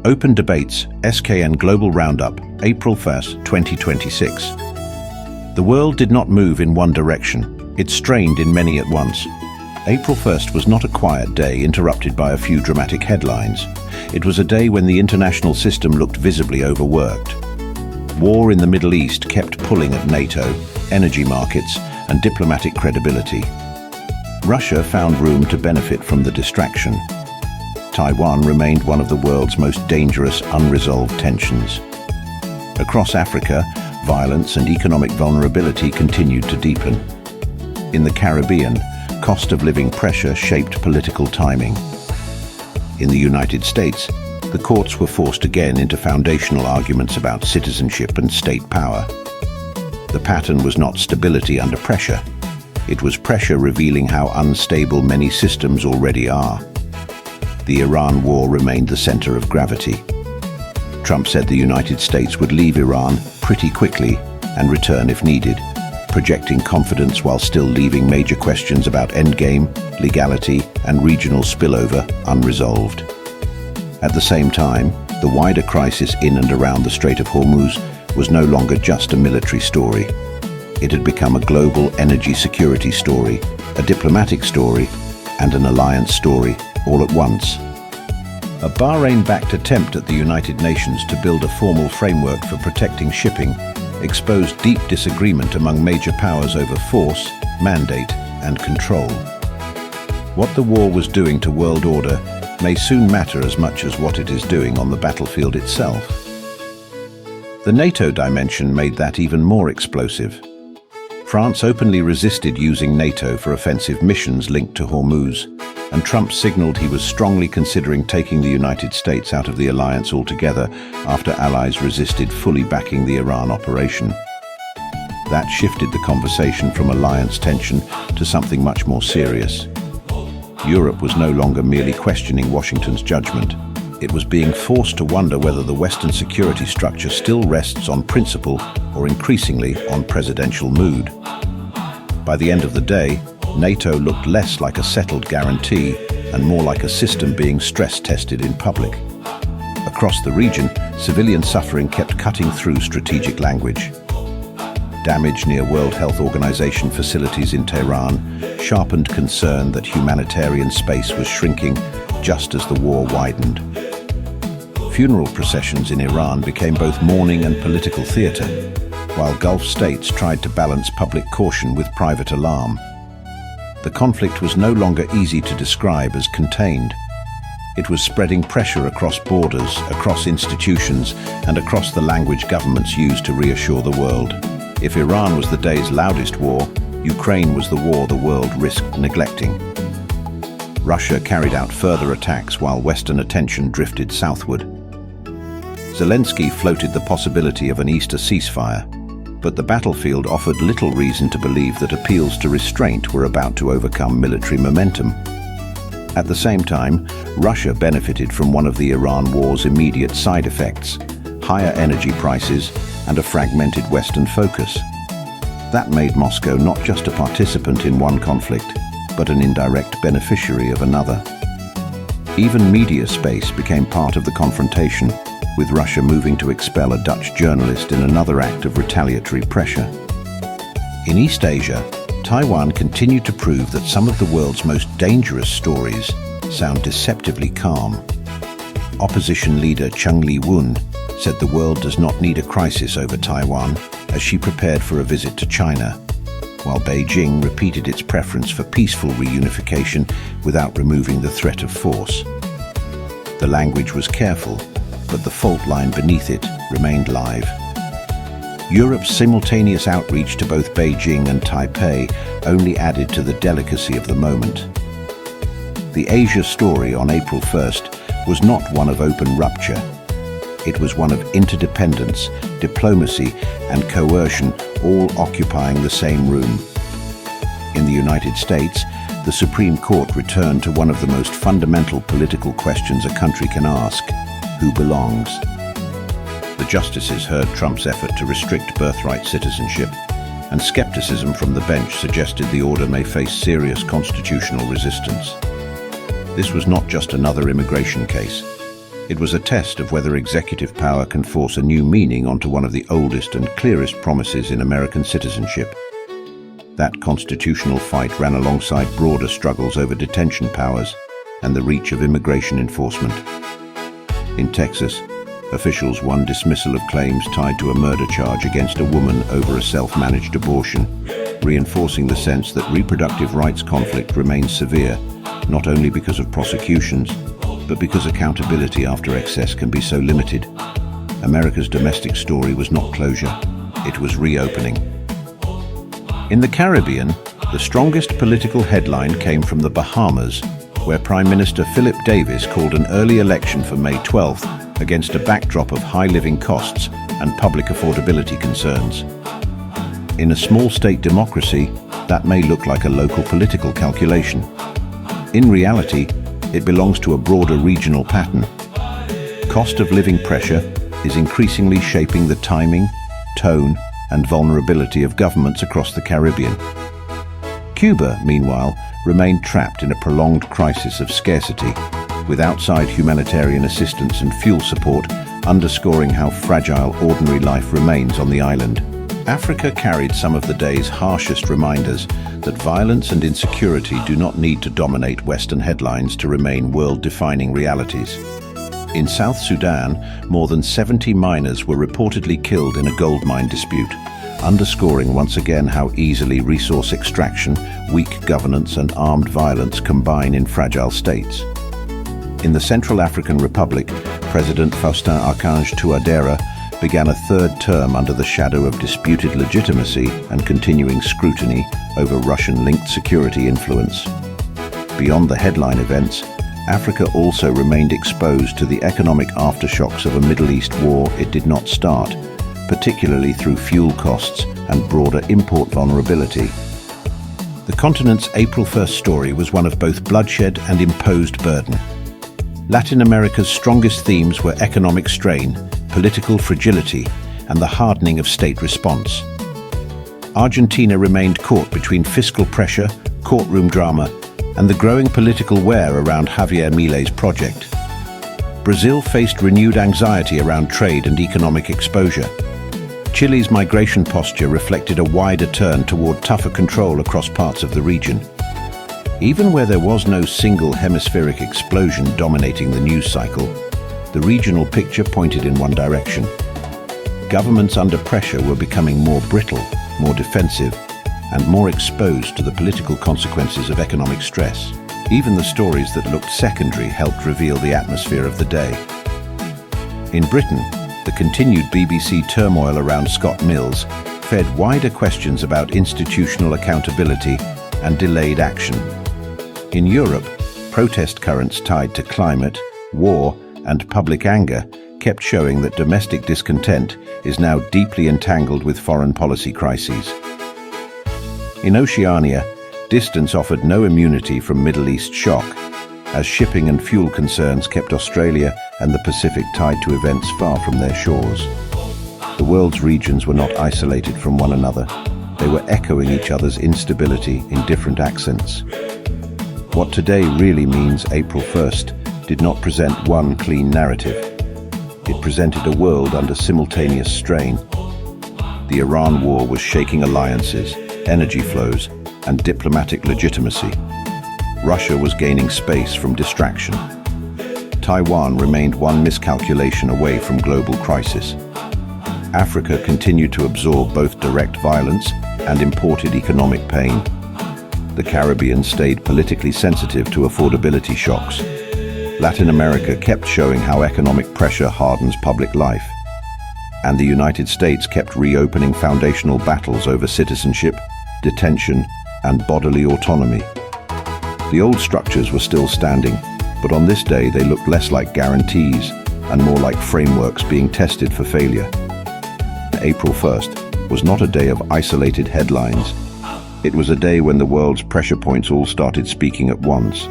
Open Debates, SKN Global Roundup, April 1st, 2026. The world did not move in one direction. It strained in many at once. April 1st was not a quiet day interrupted by a few dramatic headlines. It was a day when the international system looked visibly overworked. War in the Middle East kept pulling at NATO, energy markets, and diplomatic credibility. Russia found room to benefit from the distraction. Taiwan remained one of the world's most dangerous unresolved tensions. Across Africa, violence and economic vulnerability continued to deepen. In the Caribbean, cost of living pressure shaped political timing. In the United States, the courts were forced again into foundational arguments about citizenship and state power. The pattern was not stability under pressure. It was pressure revealing how unstable many systems already are. The Iran war remained the center of gravity. Trump said the United States would leave Iran pretty quickly and return if needed, projecting confidence while still leaving major questions about endgame, legality, and regional spillover unresolved. At the same time, the wider crisis in and around the Strait of Hormuz was no longer just a military story. It had become a global energy security story, a diplomatic story, and an alliance story all at once. A Bahrain-backed attempt at the United Nations to build a formal framework for protecting shipping exposed deep disagreement among major powers over force, mandate, and control. What the war was doing to world order may soon matter as much as what it is doing on the battlefield itself. The NATO dimension made that even more explosive. France openly resisted using NATO for offensive missions linked to Hormuz, and Trump signaled he was strongly considering taking the United States out of the alliance altogether after allies resisted fully backing the Iran operation. That shifted the conversation from alliance tension to something much more serious. Europe was no longer merely questioning Washington's judgment. It was being forced to wonder whether the Western security structure still rests on principle or increasingly on presidential mood. By the end of the day, NATO looked less like a settled guarantee and more like a system being stress-tested in public. Across the region, civilian suffering kept cutting through strategic language. Damage near World Health Organization facilities in Tehran sharpened concern that humanitarian space was shrinking just as the war widened. Funeral processions in Iran became both mourning and political theater, while Gulf states tried to balance public caution with private alarm. The conflict was no longer easy to describe as contained. It was spreading pressure across borders, across institutions, and across the language governments used to reassure the world. If Iran was the day's loudest war, Ukraine was the war the world risked neglecting. Russia carried out further attacks while Western attention drifted southward. Zelensky floated the possibility of an Easter ceasefire, but the battlefield offered little reason to believe that appeals to restraint were about to overcome military momentum. At the same time, Russia benefited from one of the Iran war's immediate side effects: higher energy prices and a fragmented Western focus. That made Moscow not just a participant in one conflict, but an indirect beneficiary of another. Even media space became part of the confrontation, with Russia moving to expel a Dutch journalist in another act of retaliatory pressure. In East Asia, Taiwan continued to prove that some of the world's most dangerous stories sound deceptively calm. Opposition leader Chung Lee-woon said the world does not need a crisis over Taiwan as she prepared for a visit to China, while Beijing repeated its preference for peaceful reunification without removing the threat of force. The language was careful, but the fault line beneath it remained live. Europe's simultaneous outreach to both Beijing and Taipei only added to the delicacy of the moment. The Asia story on April 1st was not one of open rupture. It was one of interdependence, diplomacy, and coercion all occupying the same room. In the United States, the Supreme Court returned to one of the most fundamental political questions a country can ask: who belongs? The justices heard Trump's effort to restrict birthright citizenship, and skepticism from the bench suggested the order may face serious constitutional resistance. This was not just another immigration case. It was a test of whether executive power can force a new meaning onto one of the oldest and clearest promises in American citizenship. That constitutional fight ran alongside broader struggles over detention powers and the reach of immigration enforcement. In Texas, officials won dismissal of claims tied to a murder charge against a woman over a self-managed abortion, reinforcing the sense that reproductive rights conflict remains severe, not only because of prosecutions, but because accountability after excess can be so limited. America's domestic story was not closure, it was reopening. In the Caribbean, the strongest political headline came from the Bahamas, where Prime Minister Philip Davis called an early election for May 12th against a backdrop of high living costs and public affordability concerns. In a small state democracy, that may look like a local political calculation. In reality, it belongs to a broader regional pattern. Cost of living pressure is increasingly shaping the timing, tone, and vulnerability of governments across the Caribbean. Cuba, meanwhile, remained trapped in a prolonged crisis of scarcity, with outside humanitarian assistance and fuel support underscoring how fragile ordinary life remains on the island. Africa carried some of the day's harshest reminders that violence and insecurity do not need to dominate Western headlines to remain world-defining realities. In South Sudan, more than 70 miners were reportedly killed in a gold mine dispute, underscoring once again how easily resource extraction, weak governance, and armed violence combine in fragile states. In the Central African Republic, President Faustin Archange Touadéra began a third term under the shadow of disputed legitimacy and continuing scrutiny over Russian-linked security influence. Beyond the headline events, Africa also remained exposed to the economic aftershocks of a Middle East war it did not start, particularly through fuel costs and broader import vulnerability. The continent's April 1st story was one of both bloodshed and imposed burden. Latin America's strongest themes were economic strain, political fragility, and the hardening of state response. Argentina remained caught between fiscal pressure, courtroom drama, and the growing political wear around Javier Milei's project. Brazil faced renewed anxiety around trade and economic exposure. Chile's migration posture reflected a wider turn toward tougher control across parts of the region. Even where there was no single hemispheric explosion dominating the news cycle, the regional picture pointed in one direction. Governments under pressure were becoming more brittle, more defensive, and more exposed to the political consequences of economic stress. Even the stories that looked secondary helped reveal the atmosphere of the day. In Britain, the continued BBC turmoil around Scott Mills fed wider questions about institutional accountability and delayed action. In Europe, protest currents tied to climate, war, and public anger kept showing that domestic discontent is now deeply entangled with foreign policy crises. In Oceania, distance offered no immunity from Middle East shock, as shipping and fuel concerns kept Australia and the Pacific tied to events far from their shores. The world's regions were not isolated from one another. They were echoing each other's instability in different accents. What today really means April 1st did not present one clean narrative. It presented a world under simultaneous strain. The Iran war was shaking alliances, energy flows, and diplomatic legitimacy. Russia was gaining space from distraction. Taiwan remained one miscalculation away from global crisis. Africa continued to absorb both direct violence and imported economic pain. The Caribbean stayed politically sensitive to affordability shocks. Latin America kept showing how economic pressure hardens public life. And the United States kept reopening foundational battles over citizenship, detention, and bodily autonomy. The old structures were still standing, but on this day they looked less like guarantees and more like frameworks being tested for failure. April 1st was not a day of isolated headlines. It was a day when the world's pressure points all started speaking at once.